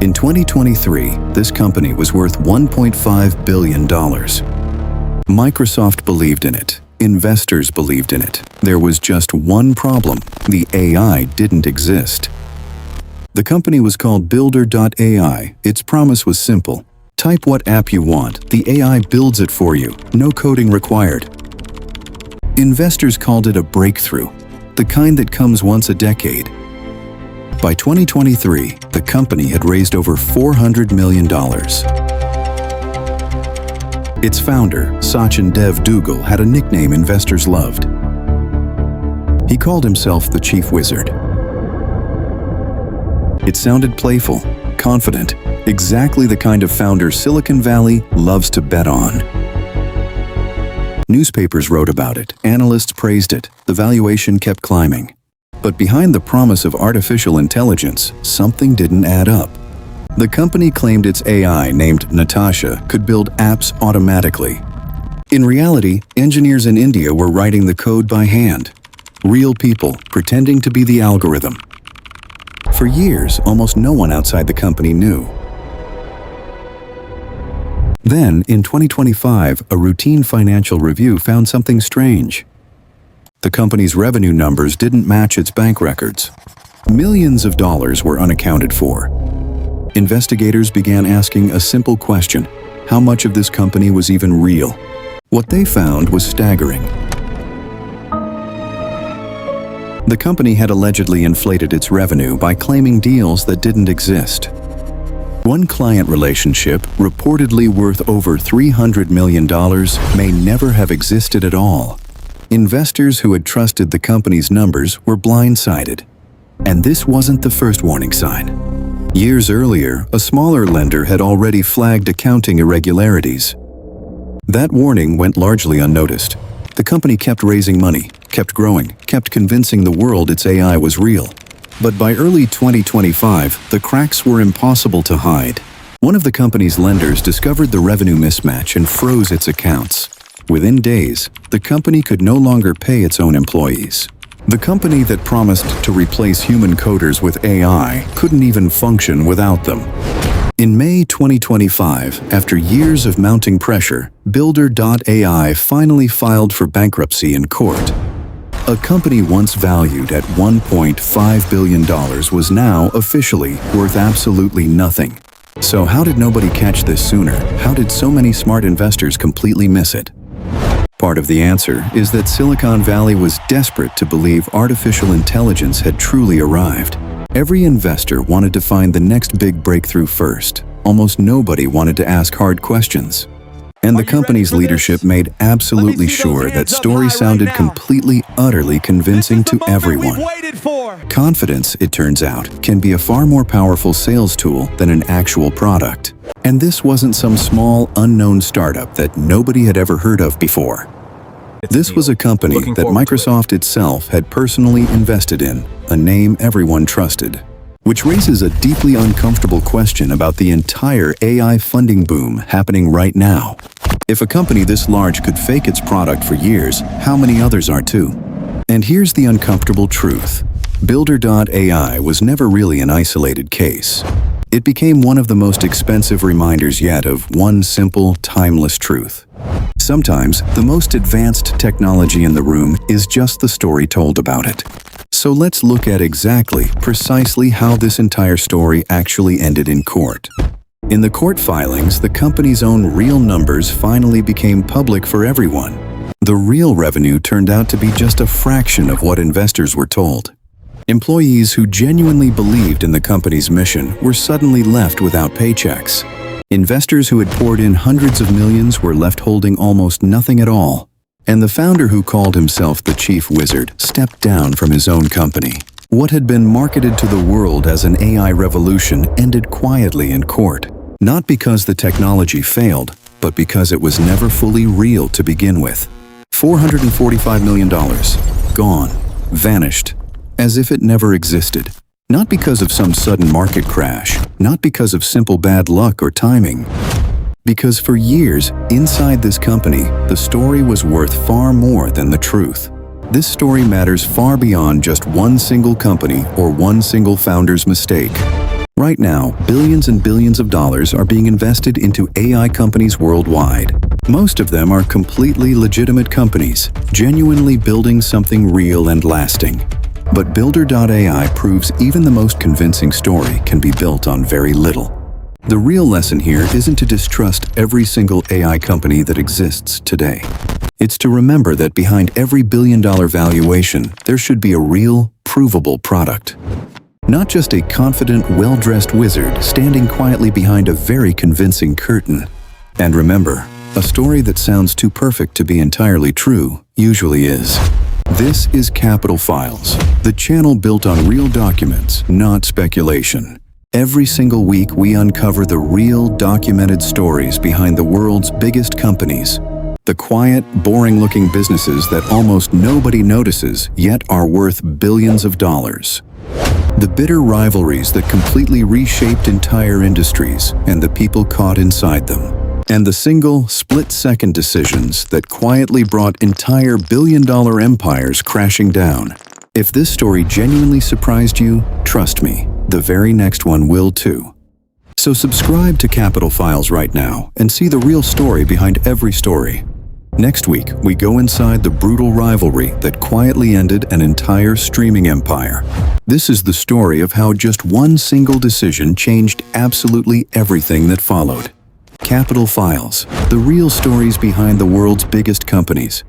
In 2023, this company was worth $1.5 billion. Microsoft believed in it. Investors believed in it. There was just one problem: the AI didn't exist. The company was called Builder.ai. Its promise was simple. Type what app you want. The AI builds it for you. No coding required. Investors called it a breakthrough, the kind that comes once a decade. By 2023, the company had raised over $400 million. Its founder, Sachin Dev Duggal, had a nickname investors loved. He called himself the Chief Wizard. It sounded playful, confident, exactly the kind of founder Silicon Valley loves to bet on. Newspapers wrote about it, analysts praised it, the valuation kept climbing. But behind the promise of artificial intelligence, something didn't add up. The company claimed its AI, named Natasha, could build apps automatically. In reality, engineers in India were writing the code by hand. Real people pretending to be the algorithm. For years, almost no one outside the company knew. Then, in 2025, a routine financial review found something strange. The company's revenue numbers didn't match its bank records. Millions of dollars were unaccounted for. Investigators began asking a simple question: how much of this company was even real? What they found was staggering. The company had allegedly inflated its revenue by claiming deals that didn't exist. One client relationship, reportedly worth over $300 million, may never have existed at all. Investors who had trusted the company's numbers were blindsided. And this wasn't the first warning sign. Years earlier, a smaller lender had already flagged accounting irregularities. That warning went largely unnoticed. The company kept raising money, kept growing, kept convincing the world its AI was real. But by early 2025, the cracks were impossible to hide. One of the company's lenders discovered the revenue mismatch and froze its accounts. Within days, the company could no longer pay its own employees. The company that promised to replace human coders with AI couldn't even function without them. In May 2025, after years of mounting pressure, Builder.ai finally filed for bankruptcy in court. A company once valued at $1.5 billion was now officially worth absolutely nothing. So how did nobody catch this sooner? How did so many smart investors completely miss it? Part of the answer is that Silicon Valley was desperate to believe artificial intelligence had truly arrived. Every investor wanted to find the next big breakthrough first. Almost nobody wanted to ask hard questions. And the company's leadership made absolutely sure that story sounded completely, utterly convincing to everyone. Confidence, it turns out, can be a far more powerful sales tool than an actual product. And this wasn't some small, unknown startup that nobody had ever heard of before. This was a company that Microsoft itself had personally invested in, a name everyone trusted. Which raises a deeply uncomfortable question about the entire AI funding boom happening right now. If a company this large could fake its product for years, how many others are too? And here's the uncomfortable truth. Builder.ai was never really an isolated case. It became one of the most expensive reminders yet of one simple, timeless truth. Sometimes, the most advanced technology in the room is just the story told about it. So let's look at precisely how this entire story actually ended in court. In the court filings, the company's own real numbers finally became public for everyone. The real revenue turned out to be just a fraction of what investors were told. Employees who genuinely believed in the company's mission were suddenly left without paychecks. Investors who had poured in hundreds of millions were left holding almost nothing at all. And the founder who called himself the Chief Wizard stepped down from his own company. What had been marketed to the world as an AI revolution ended quietly in court. Not because the technology failed, but because it was never fully real to begin with. $445 million. Gone. Vanished. As if it never existed. Not because of some sudden market crash. Not because of simple bad luck or timing. Because for years, inside this company, the story was worth far more than the truth. This story matters far beyond just one single company or one single founder's mistake. Right now, billions and billions of dollars are being invested into AI companies worldwide. Most of them are completely legitimate companies, genuinely building something real and lasting. But Builder.ai proves even the most convincing story can be built on very little. The real lesson here isn't to distrust every single AI company that exists today. It's to remember that behind every billion-dollar valuation, there should be a real, provable product. Not just a confident, well-dressed wizard standing quietly behind a very convincing curtain. And remember, a story that sounds too perfect to be entirely true usually is. This is Capital Files, the channel built on real documents, not speculation. Every single week we uncover the real, documented stories behind the world's biggest companies. The quiet, boring-looking businesses that almost nobody notices, yet are worth billions of dollars. The bitter rivalries that completely reshaped entire industries and the people caught inside them. And the single, split-second decisions that quietly brought entire billion-dollar empires crashing down. If this story genuinely surprised you, trust me, the very next one will too. So subscribe to Capital Files right now and see the real story behind every story. Next week, we go inside the brutal rivalry that quietly ended an entire streaming empire. This is the story of how just one single decision changed absolutely everything that followed. Capital Files, the real stories behind the world's biggest companies.